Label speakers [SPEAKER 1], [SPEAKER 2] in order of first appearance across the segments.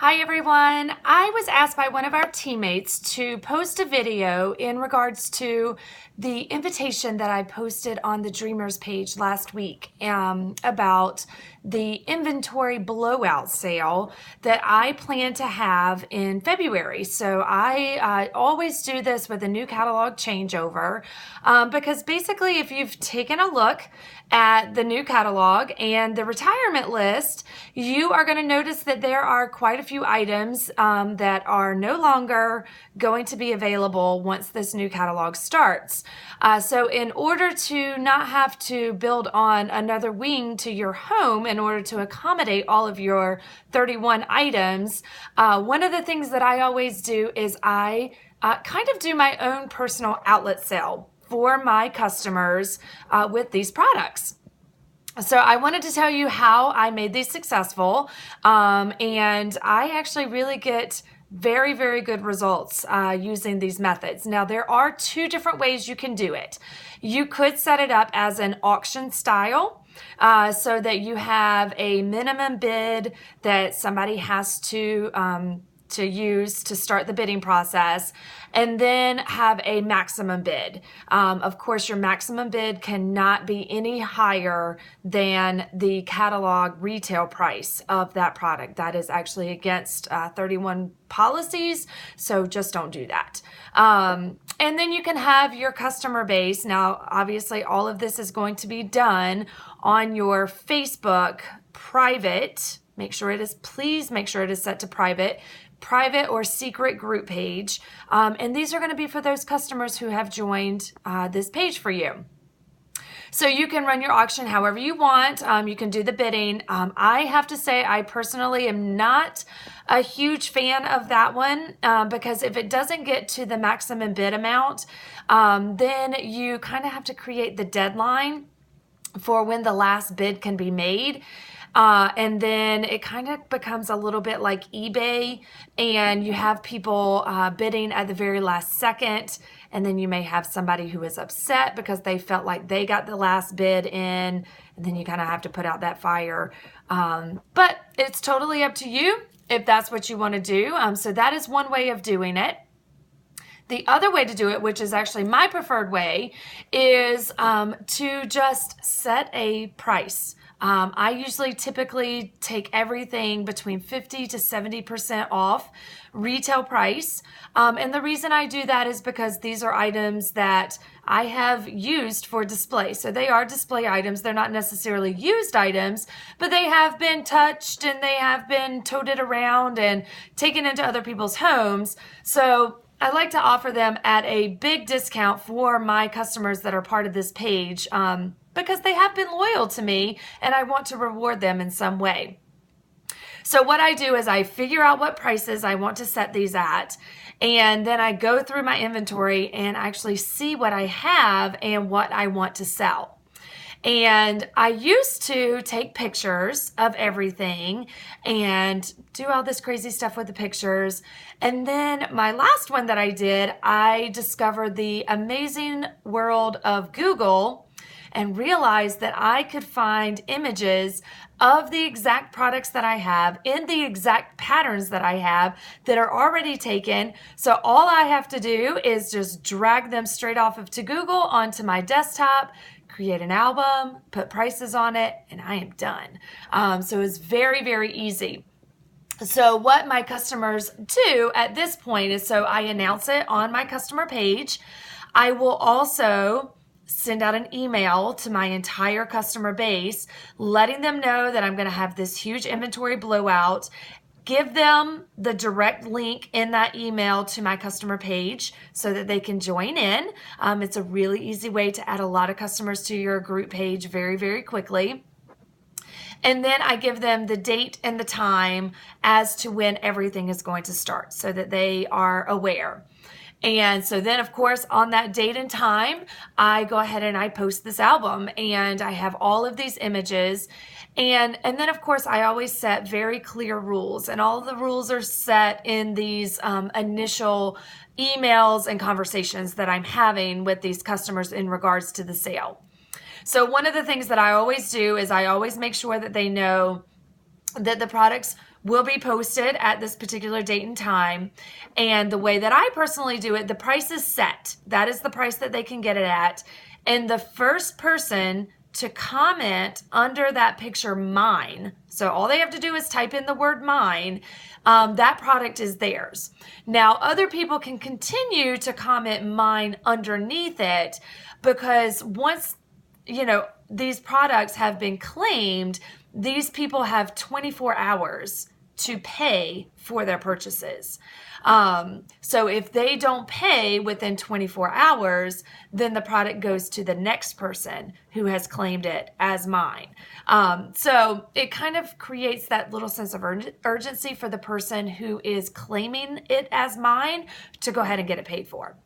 [SPEAKER 1] Hi everyone. I was asked by one of our teammates to post a video in regards to the invitation that I posted on the Dreamers page last week about the inventory blowout sale that I plan to have in February. So I always do this with a new catalog changeover because basically if you've taken a look at the new catalog and the retirement list, you are going to notice that there are quite a few items that are no longer going to be available once this new catalog starts. So in order to not have to build on another wing to your home in order to accommodate all of your 31 items, one of the things that I always do is I kind of do my own personal outlet sale for my customers with these products. So I wanted to tell you how I made these successful, and I actually really get very, very good results using these methods. Now, there are two different ways you can do it. You could set it up as an auction style, so that you have a minimum bid that somebody has to use to start the bidding process, and then have a maximum bid. Of course, your maximum bid cannot be any higher than the catalog retail price of that product. That is actually against 31 policies, so just don't do that. And then you can have your customer base. Now, obviously, all of this is going to be done on your Facebook private. Please make sure it is set to private or secret group page. And these are going to be for those customers who have joined this page for you. So you can run your auction however you want. You can do the bidding. I have to say I personally am not a huge fan of that one because if it doesn't get to the maximum bid amount, then you kind of have to create the deadline for when the last bid can be made. And then it kind of becomes a little bit like eBay, and you have people bidding at the very last second, and then you may have somebody who is upset because they felt like they got the last bid in, and then you kind of have to put out that fire. But it's totally up to you if that's what you want to do. So that is one way of doing it. The other way to do it, which is actually my preferred way, is to just set a price. I usually typically take everything between 50 to 70% off retail price. And the reason I do that is because these are items that I have used for display. So they are display items. They're not necessarily used items, but they have been touched and they have been toted around and taken into other people's homes. So I like to offer them at a big discount for my customers that are part of this page because they have been loyal to me and I want to reward them in some way. So what I do is I figure out what prices I want to set these at, and then I go through my inventory and actually see what I have and what I want to sell. And I used to take pictures of everything and do all this crazy stuff with the pictures. And then my last one that I did, I discovered the amazing world of Google and realized that I could find images of the exact products that I have in the exact patterns that I have that are already taken. So all I have to do is just drag them straight off of to Google onto my desktop, create an album, put prices on it, and I am done. So it's very, very easy. So what my customers do at this point is, so I announce it on my customer page. I will also send out an email to my entire customer base, letting them know that I'm going to have this huge inventory blowout. Give them the direct link in that email to my customer page so that they can join in. It's a really easy way to add a lot of customers to your group page very, very quickly. And then I give them the date and the time as to when everything is going to start so that they are aware. And so then, of course, on that date and time, I go ahead and I post this album, and I have all of these images. And then, of course, I always set very clear rules, and all of the rules are set in these initial emails and conversations that I'm having with these customers in regards to the sale. So one of the things that I always do is I always make sure that they know that the products will be posted at this particular date and time. And the way that I personally do it, the price is set. That is the price that they can get it at. And the first person to comment under that picture, mine. So all they have to do is type in the word mine. That product is theirs. Now, other people can continue to comment mine underneath it, because once, these products have been claimed, these people have 24 hours to pay for their purchases. So if they don't pay within 24 hours, then the product goes to the next person who has claimed it as mine. So it kind of creates that little sense of urgency for the person who is claiming it as mine to go ahead and get it paid for.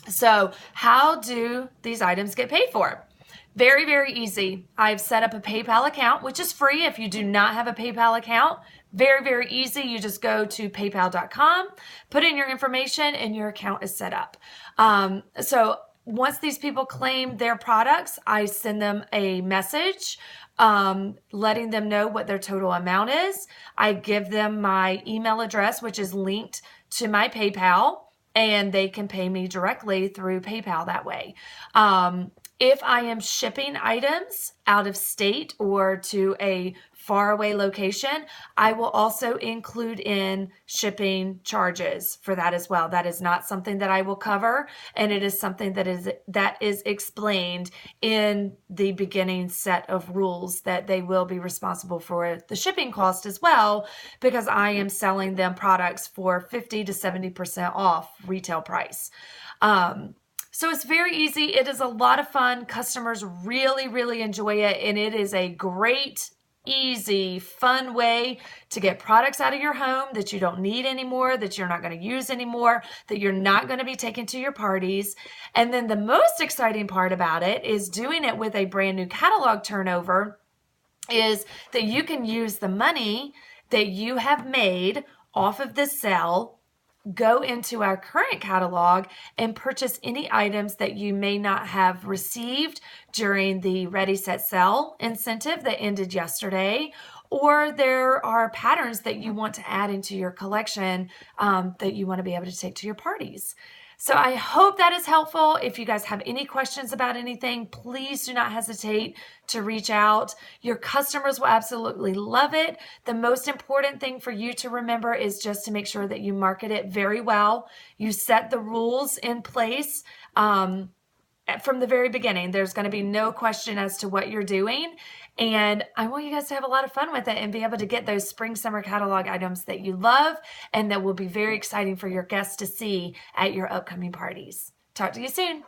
[SPEAKER 1] So how do these items get paid for? Very, very easy. I've set up a PayPal account, which is free if you do not have a PayPal account. Very, very easy. You just go to paypal.com, put in your information, and your account is set up. So once these people claim their products, I send them a message letting them know what their total amount is. I give them my email address, which is linked to my PayPal, and they can pay me directly through PayPal that way. If I am shipping items out of state or to a faraway location, I will also include in shipping charges for that as well. That is not something that I will cover, and it is something that is explained in the beginning set of rules that they will be responsible for the shipping cost as well, because I am selling them products for 50 to 70% off retail price. So it's very easy. It is a lot of fun. Customers really, really enjoy it. And it is a great, easy, fun way to get products out of your home that you don't need anymore, that you're not going to use anymore, that you're not going to be taking to your parties. And then the most exciting part about it is doing it with a brand new catalog turnover, is that you can use the money that you have made off of this sale, go into our current catalog and purchase any items that you may not have received during the Ready, Set, Sell incentive that ended yesterday, or there are patterns that you want to add into your collection that you want to be able to take to your parties. So I hope that is helpful. If you guys have any questions about anything, please do not hesitate to reach out. Your customers will absolutely love it. The most important thing for you to remember is just to make sure that you market it very well. You set the rules in place from the very beginning. There's going to be no question as to what you're doing. And I want you guys to have a lot of fun with it and be able to get those spring, summer catalog items that you love and that will be very exciting for your guests to see at your upcoming parties. Talk to you soon.